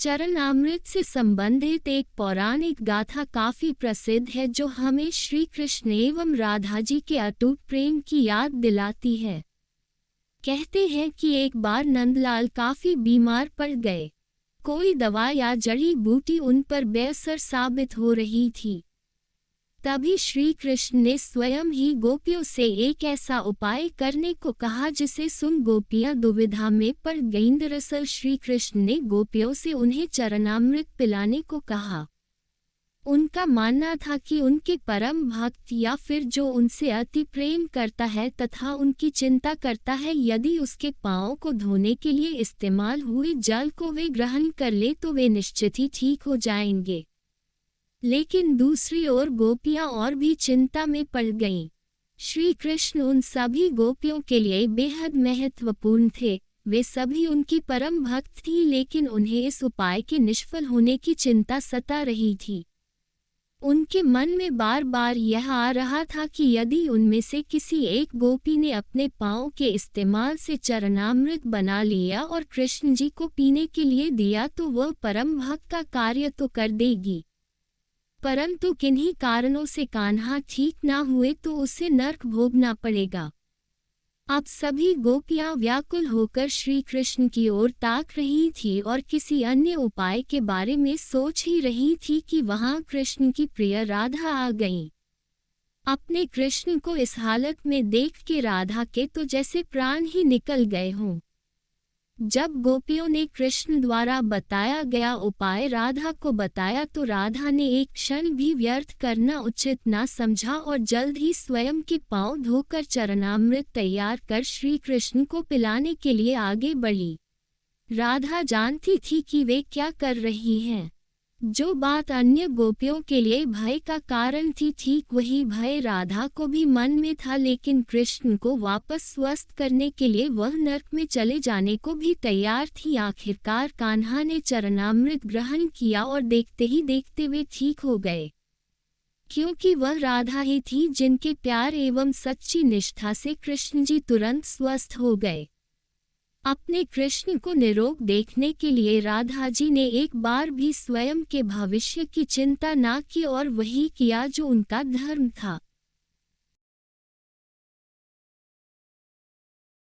चरणामृत से संबंधित एक पौराणिक गाथा काफी प्रसिद्ध है जो हमें श्री कृष्ण एवं राधा जी के अटूट प्रेम की याद दिलाती है। कहते हैं कि एक बार नंदलाल काफी बीमार पड़ गए। कोई दवा या जड़ी बूटी उन पर बेअसर साबित हो रही थी। तभी श्री कृष्ण ने स्वयं ही गोपियों से एक ऐसा उपाय करने को कहा जिसे सुन गोपियां दुविधा में पड़ गईं। दरअसल श्री कृष्ण ने गोपियों से उन्हें चरणामृत पिलाने को कहा। उनका मानना था कि उनके परम भक्त या फिर जो उनसे अति प्रेम करता है तथा उनकी चिंता करता है, यदि उसके पांवों को धोने के लिए इस्तेमाल हुए जल को वे ग्रहण कर ले तो वे निश्चित ही ठीक हो जाएंगे। लेकिन दूसरी ओर गोपियां और भी चिंता में पड़ गईं। श्री कृष्ण उन सभी गोपियों के लिए बेहद महत्वपूर्ण थे। वे सभी उनकी परम भक्त थी, लेकिन उन्हें इस उपाय के निष्फल होने की चिंता सता रही थी। उनके मन में बार बार यह आ रहा था कि यदि उनमें से किसी एक गोपी ने अपने पांवों के इस्तेमाल से चरणामृत बना लिया और कृष्ण जी को पीने के लिए दिया तो वह परम भक्त का कार्य तो कर देगी, परंतु किन्हीं कारणों से कान्हा ठीक ना हुए तो उसे नरक भोगना पड़ेगा। अब सभी गोपियां व्याकुल होकर श्री कृष्ण की ओर ताक रही थी और किसी अन्य उपाय के बारे में सोच ही रही थी कि वहां कृष्ण की प्रिय राधा आ गईं। अपने कृष्ण को इस हालत में देख के राधा के तो जैसे प्राण ही निकल गए हों। जब गोपियों ने कृष्ण द्वारा बताया गया उपाय राधा को बताया तो राधा ने एक क्षण भी व्यर्थ करना उचित ना समझा और जल्द ही स्वयं के पांव धोकर चरणामृत तैयार कर श्री कृष्ण को पिलाने के लिए आगे बढ़ी। राधा जानती थी कि वे क्या कर रही हैं। जो बात अन्य गोपियों के लिए भय का कारण थी, ठीक वही भय राधा को भी मन में था, लेकिन कृष्ण को वापस स्वस्थ करने के लिए वह नरक में चले जाने को भी तैयार थी। आखिरकार कान्हा ने चरणामृत ग्रहण किया और देखते ही देखते वे ठीक हो गए, क्योंकि वह राधा ही थी जिनके प्यार एवं सच्ची निष्ठा से कृष्ण जी तुरंत स्वस्थ हो गए। अपने कृष्ण को निरोग देखने के लिए राधा जी ने एक बार भी स्वयं के भविष्य की चिंता ना की और वही किया जो उनका धर्म था।